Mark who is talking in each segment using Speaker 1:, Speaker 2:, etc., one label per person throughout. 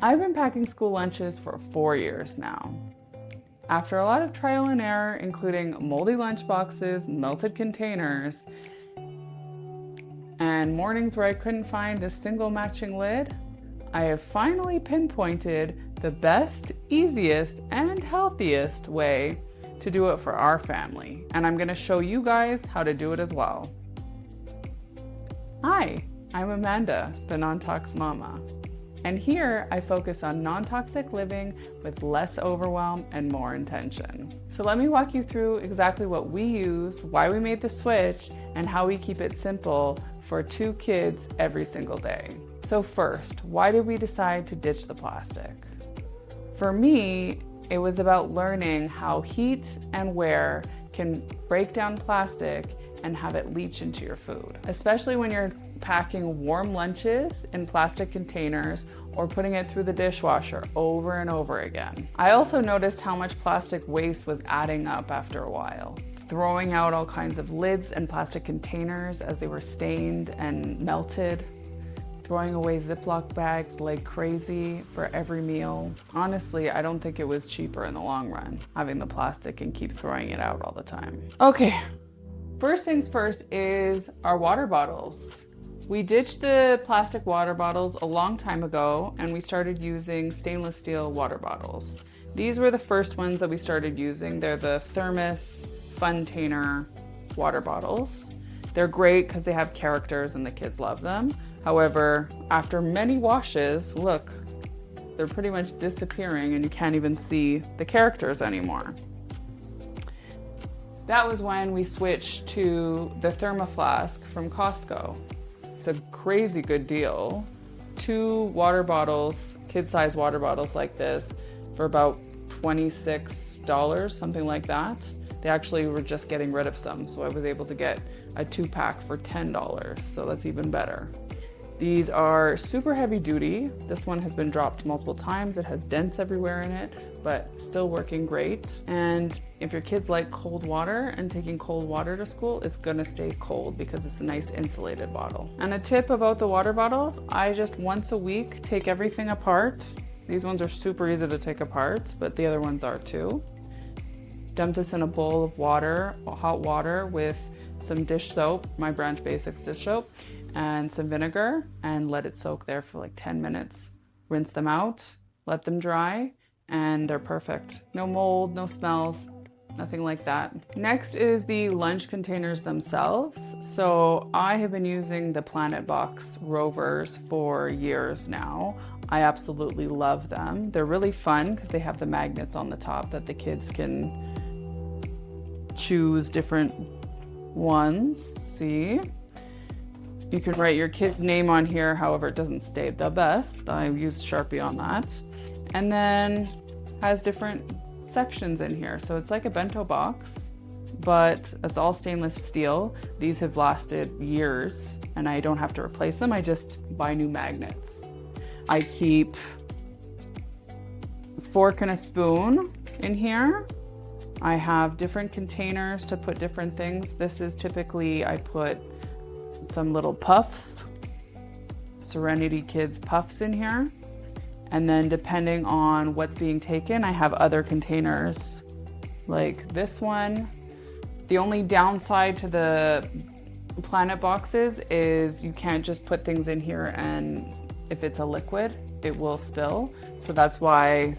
Speaker 1: I've been packing school lunches for 4 years now. After a lot of trial and error, including moldy lunch boxes, melted containers, and mornings where I couldn't find a single matching lid, I have finally pinpointed the best, easiest, and healthiest way to do it for our family. And I'm gonna show you guys how to do it as well. Hi, I'm Amanda, the NonTox mama. And here I focus on non-toxic living with less overwhelm and more intention. So let me walk you through exactly what we use, why we made the switch, and how we keep it simple for 2 kids every single day. So first, why did we decide to ditch the plastic? For me, it was about learning how heat and wear can break down plastic and have it leach into your food, especially when you're packing warm lunches in plastic containers or putting it through the dishwasher over and over again. I also noticed how much plastic waste was adding up after a while. Throwing out all kinds of lids and plastic containers as they were stained and melted. Throwing away Ziploc bags like crazy for every meal. Honestly, I don't think it was cheaper in the long run, having the plastic and keep throwing it out all the time. Okay. First things first is our water bottles. We ditched the plastic water bottles a long time ago and we started using stainless steel water bottles. These were the first ones that we started using. They're the Thermos Funtainer water bottles. They're great because they have characters and the kids love them. However, after many washes, look, they're pretty much disappearing and you can't even see the characters anymore. That was when we switched to the ThermaFlask from Costco. It's a crazy good deal. 2 water bottles, kid-sized water bottles like this, for about $26, something like that. They actually were just getting rid of some, so I was able to get a 2-pack for $10, so that's even better. These are super heavy duty. This one has been dropped multiple times. It has dents everywhere in it, but still working great. And if your kids like cold water and taking cold water to school, it's gonna stay cold because it's a nice insulated bottle. And a tip about the water bottles, I just once a week take everything apart. These ones are super easy to take apart, but the other ones are too. Dump this in a bowl of water, hot water with some dish soap, my Branch Basics dish soap, and some vinegar, and let it soak there for like 10 minutes. Rinse them out, let them dry, and they're perfect. No mold, no smells, nothing like that. Next is the lunch containers themselves. So I have been using the PlanetBox Rovers for years now. I absolutely love them. They're really fun because they have the magnets on the top that the kids can choose different ones. See? You can write your kid's name on here, however it doesn't stay the best. I used Sharpie on that. And then has different sections in here. So it's like a bento box, but it's all stainless steel. These have lasted years and I don't have to replace them. I just buy new magnets. I keep a fork and a spoon in here. I have different containers to put different things. This is typically, I put some little puffs, Serenity Kids puffs in here. And then depending on what's being taken, I have other containers like this one. The only downside to the Planet boxes is you can't just put things in here and if it's a liquid, it will spill. So that's why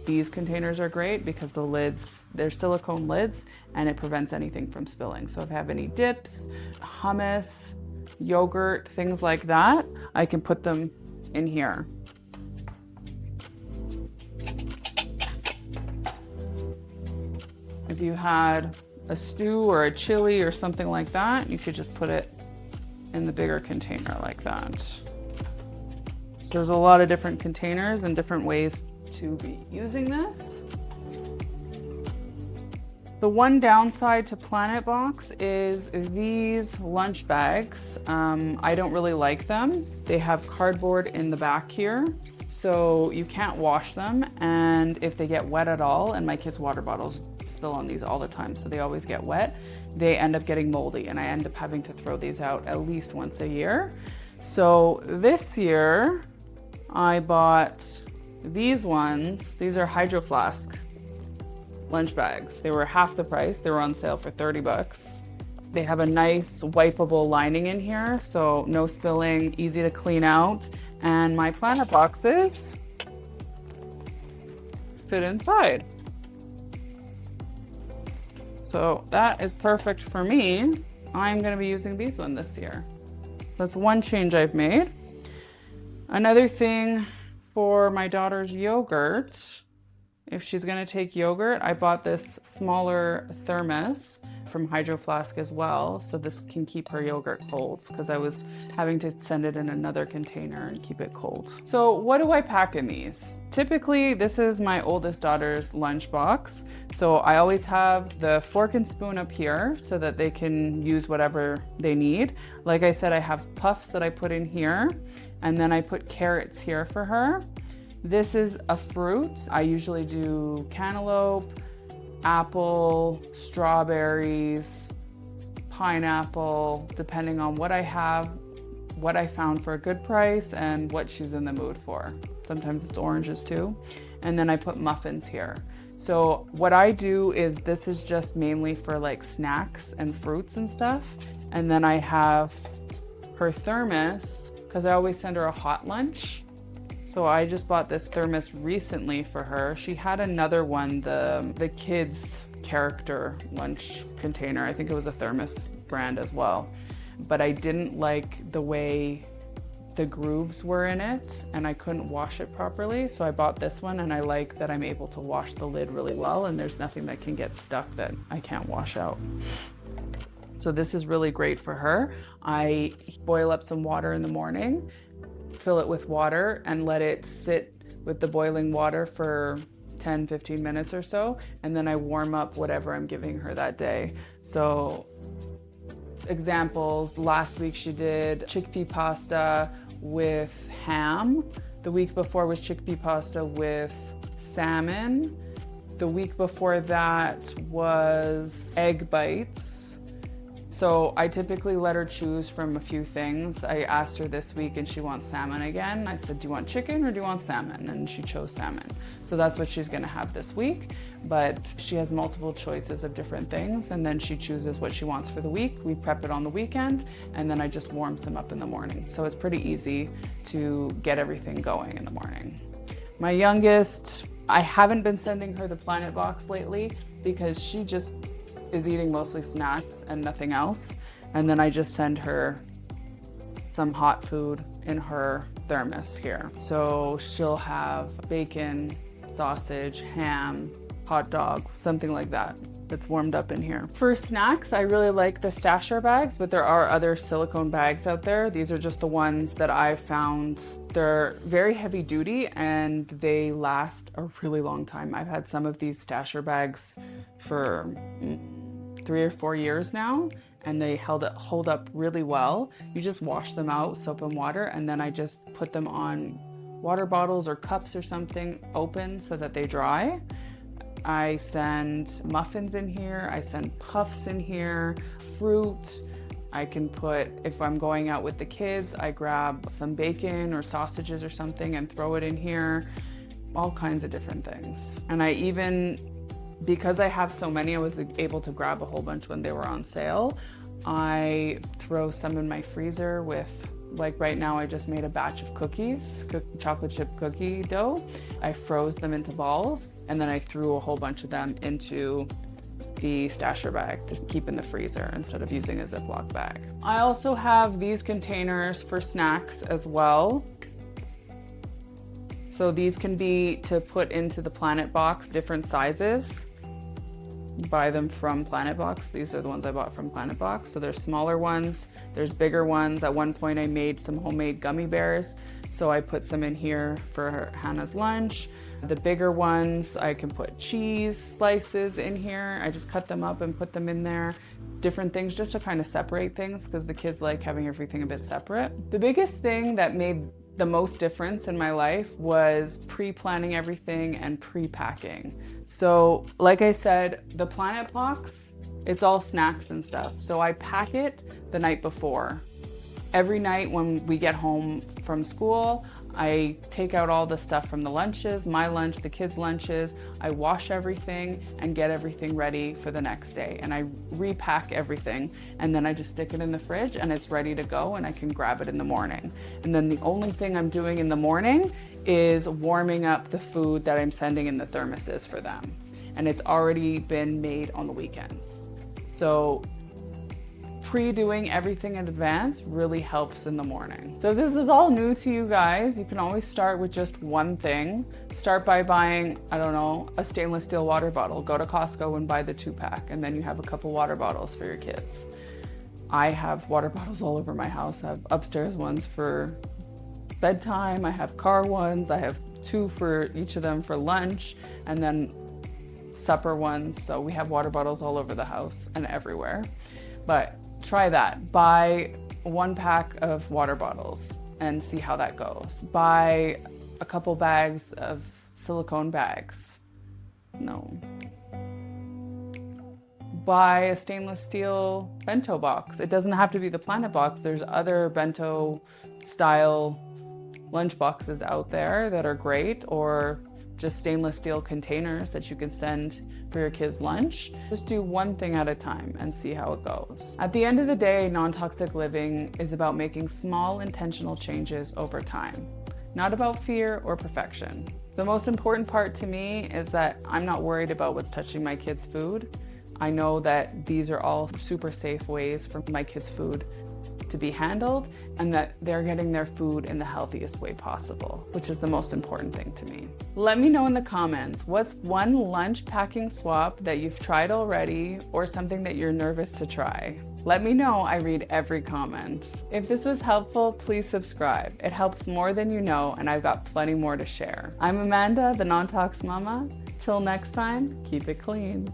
Speaker 1: these containers are great because the lids, they're silicone lids and it prevents anything from spilling. So if I have any dips, hummus, yogurt, things like that, I can put them in here. If you had a stew or a chili or something like that, you could just put it in the bigger container like that. So there's a lot of different containers and different ways to be using this. The one downside to PlanetBox is these lunch bags. I don't really like them. They have cardboard in the back here, so you can't wash them. And if they get wet at all, and my kids' water bottles spill on these all the time, so they always get wet, they end up getting moldy and I end up having to throw these out at least once a year. So this year I bought These ones, these are Hydro Flask lunch bags. They were half the price. They were on sale for 30 bucks. They have a nice wipeable lining in here, so no spilling, easy to clean out. And my Planet boxes fit inside. So that is perfect for me. I'm gonna be using these one this year. That's one change I've made. Another thing for my daughter's yogurt, if she's gonna take yogurt, I bought this smaller thermos from Hydro Flask as well, so this can keep her yogurt cold because I was having to send it in another container and keep it cold. So what do I pack in these? Typically, this is my oldest daughter's lunch box. So I always have the fork and spoon up here so that they can use whatever they need. Like I said, I have puffs that I put in here, and then I put carrots here for her. This is a fruit. I usually do cantaloupe, apple, strawberries, pineapple, depending on what I have, what I found for a good price, and what she's in the mood for. Sometimes it's oranges too. And then I put muffins here. So what I do is, this is just mainly for like snacks and fruits and stuff. And then I have her thermos, because I always send her a hot lunch. So I just bought this thermos recently for her. She had another one, the kids character lunch container. I think it was a thermos brand as well. But I didn't like the way the grooves were in it, and I couldn't wash it properly. So I bought this one, and I like that I'm able to wash the lid really well, and there's nothing that can get stuck that I can't wash out. So this is really great for her. I boil up some water in the morning, fill it with water, and let it sit with the boiling water for 10-15 minutes or so, and then I warm up whatever I'm giving her that day. So examples, last week she did chickpea pasta with ham. The week before was chickpea pasta with salmon. The week before that was egg bites. So I typically let her choose from a few things. I asked her this week and she wants salmon again. I said, do you want chicken or do you want salmon? And she chose salmon. So that's what she's gonna have this week. But she has multiple choices of different things, and then she chooses what she wants for the week. We prep it on the weekend, and then I just warm some up in the morning. So it's pretty easy to get everything going in the morning. My youngest, I haven't been sending her the PlanetBox lately because she just is eating mostly snacks and nothing else. And then I just send her some hot food in her thermos here. So she'll have bacon, sausage, ham, hot dog, something like that that's warmed up in here. For snacks, I really like the stasher bags, but there are other silicone bags out there. These are just the ones that I've found. They're very heavy duty and they last a really long time. I've had some of these stasher bags for 3 or 4 years now, and they hold up really well. You just wash them out, soap and water, and then I just put them on water bottles or cups or something open so that they dry. I send muffins in here, I send puffs in here, fruit. I can put, if I'm going out with the kids, I grab some bacon or sausages or something and throw it in here. All kinds of different things. And I even, because I have so many, I was able to grab a whole bunch when they were on sale. I throw some in my freezer with, like right now I just made a batch of cookies, chocolate chip cookie dough. I froze them into balls, and then I threw a whole bunch of them into the stasher bag to keep in the freezer instead of using a Ziploc bag. I also have these containers for snacks as well. So these can be to put into the PlanetBox, different sizes. Buy them from PlanetBox. These are the ones I bought from PlanetBox. So there's smaller ones, there's bigger ones. At one point I made some homemade gummy bears, so I put some in here for Hannah's lunch. The bigger ones, I can put cheese slices in here. I just cut them up and put them in there. Different things just to kind of separate things because the kids like having everything a bit separate. The biggest thing that made the most difference in my life was pre-planning everything and pre-packing. So like I said, the PlanetBox, it's all snacks and stuff. So I pack it the night before. Every night when we get home from school, I take out all the stuff from the lunches, my lunch, the kids' lunches. I wash everything and get everything ready for the next day. And I repack everything, and then I just stick it in the fridge and it's ready to go, and I can grab it in the morning. And then the only thing I'm doing in the morning is warming up the food that I'm sending in the thermoses for them. And it's already been made on the weekends. So pre-doing everything in advance really helps in the morning. So this is all new to you guys. You can always start with just one thing. Start by buying, I don't know, a stainless steel water bottle. Go to Costco and buy the 2-pack, and then you have a couple water bottles for your kids. I have water bottles all over my house. I have upstairs ones for bedtime. I have car ones. I have 2 for each of them for lunch, and then supper ones. So we have water bottles all over the house and everywhere. But try that. Buy 1 pack of water bottles and see how that goes. Buy a couple bags of silicone bags. No. Buy a stainless steel bento box. It doesn't have to be the PlanetBox. There's other bento style lunch boxes out there that are great, or just stainless steel containers that you can send for your kids' lunch. Just do one thing at a time and see how it goes. At the end of the day, non-toxic living is about making small intentional changes over time, not about fear or perfection. The most important part to me is that I'm not worried about what's touching my kids' food. I know that these are all super safe ways for my kids' food to be handled, and that they're getting their food in the healthiest way possible, which is the most important thing to me. Let me know in the comments, what's one lunch packing swap that you've tried already, or something that you're nervous to try? Let me know. I read every comment. If this was helpful, please subscribe. It helps more than you know, and I've got plenty more to share. I'm Amanda, the NonTox Mama. Till next time, keep it clean.